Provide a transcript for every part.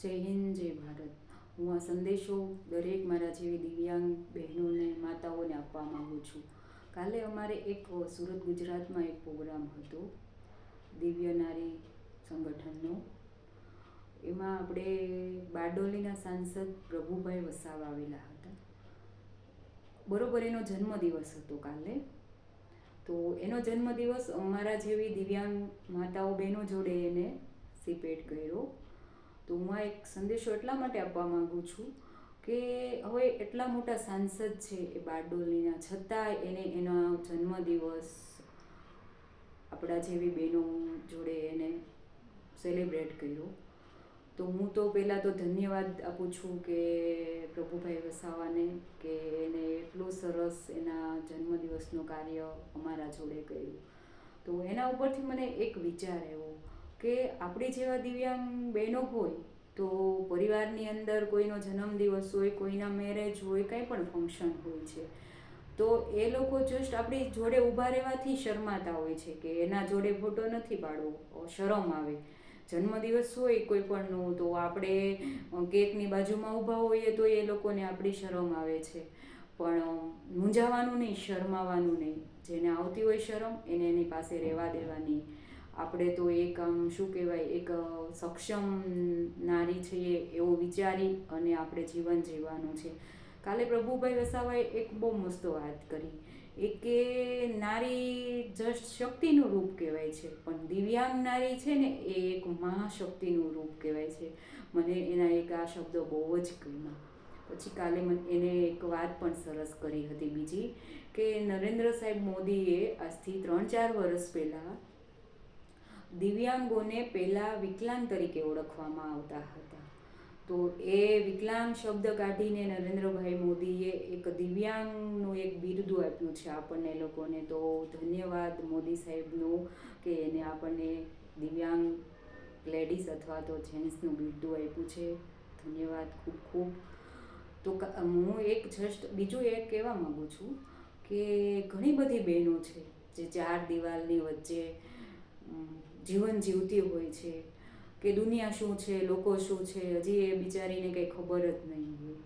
જય હિન્દ, જય ભારત. હું આ સંદેશો દરેક મારા જેવી દિવ્યાંગ બહેનોને, માતાઓને આપવા માગું છું. કાલે અમારે એક સુરત ગુજરાતમાં એક પ્રોગ્રામ હતો દિવ્ય નારી સંગઠનનો. એમાં આપણે બારડોલીના સાંસદ પ્રભુભાઈ વસાવા આવેલા હતા. બરોબર એનો જન્મદિવસ હતો કાલે. તો એનો જન્મદિવસ અમારા જેવી દિવ્યાંગ માતાઓ બહેનો જોડે એને સિપેટ કર્યો. તો હું આ એક સંદેશો એટલા માટે આપવા માગું છું કે હવે એટલા મોટા સાંસદ છે એ બારડોલીના, છતાં એને એનો જન્મદિવસ આપણા જેવી બહેનો જોડે એને સેલિબ્રેટ કર્યો. તો હું તો પહેલાં તો ધન્યવાદ આપું છું કે પ્રભુભાઈ વસાવાને, કે એને એટલું સરસ એના જન્મદિવસનું કાર્ય અમારા જોડે કર્યું. તો એના ઉપરથી મને એક વિચાર આવ્યો કે આપણી જેવા દિવ્યાંગ બહેનો હોય તો પરિવારની અંદર કોઈનો જન્મદિવસ હોય, કોઈના મેરેજ હોય, કંઈ પણ ફંક્શન હોય છે, તો એ લોકો જસ્ટ આપણી જોડે ઊભા રહેવાથી શરમાતા હોય છે કે એના જોડે ફોટો નથી પાડવો, શરમ આવે. જન્મદિવસ હોય કોઈ પણનો તો આપણે કેકની બાજુમાં ઊભા હોઈએ તો એ લોકોને આપણી શરમ આવે છે. પણ મૂંઝાવાનું નહીં, શરમાવાનું નહીં. જેને આવતી હોય શરમ એને એની પાસે રહેવા દેવાની. આપણે તો એક શું કહેવાય, એક સક્ષમ નારી છીએ એવું વિચારી અને આપણે જીવન જીવવાનું છે. કાલે પ્રભુભાઈ વસાવાએ એક બહુ મસ્ત વાત કરી. એક કે નારી જસ્ટ શક્તિનું રૂપ કહેવાય છે, પણ દિવ્યાંગ નારી છે ને એ એક મહાશક્તિનું રૂપ કહેવાય છે. મને એના એક આ શબ્દો બહુ જ ગમ્યા. પછી કાલે એને એક વાત પણ સરસ કરી હતી બીજી, કે નરેન્દ્ર સાહેબ મોદીએ આજથી 3-4 વર્ષ પહેલાં દિવ્યાંગોને પહેલાં વિકલાંગ તરીકે ઓળખવામાં આવતા હતા. તો એ વિકલાંગ શબ્દ કાઢીને નરેન્દ્રભાઈ મોદીએ એક દિવ્યાંગનું એક બિરુદ આપ્યું છે આપણને લોકોને. તો ધન્યવાદ મોદી સાહેબનું કે એને આપણને દિવ્યાંગ લેડીઝ અથવા તો જેન્ટ્સનું બિરુદ આપ્યું છે. ધન્યવાદ ખૂબ ખૂબ. તો હું એક જસ્ટ બીજું એક કહેવા માગું છું કે ઘણી બધી બહેનો છે જે 4 દિવાલની વચ્ચે જીવન જીવતી હોય છે કે દુનિયા શું છે, લોકો શું છે, હજી એ બિચારીને કંઈ ખબર જ નહીં હોય.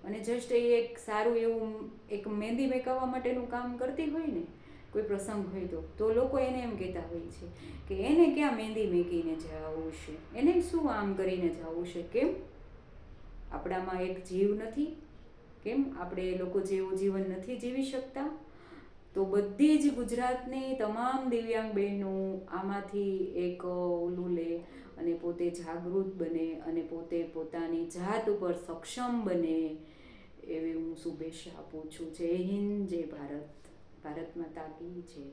અને જસ્ટ એ એક સારું એવું એક મહેંદી મેકવવા માટેનું કામ કરતી હોય ને, કોઈ પ્રસંગ હોય તો લોકો એને એમ કહેતા હોય છે કે એને ક્યાં મહેંદી મેકીને જવું છે, એને શું આમ કરીને જવું છે. કેમ? આપણામાં એક જીવ નથી? કેમ આપણે એ લોકો જેવું જીવન નથી જીવી શકતા? તો બધી જ ગુજરાતની તમામ દિવ્યાંગ બહેનો આમાંથી એક ઓલું લે અને પોતે જાગૃત બને અને પોતે પોતાની જાત ઉપર સક્ષમ બને એવી હું શુભેચ્છા આપું છું. જય હિન્દ, જય ભારત. ભારત માતા કી જય.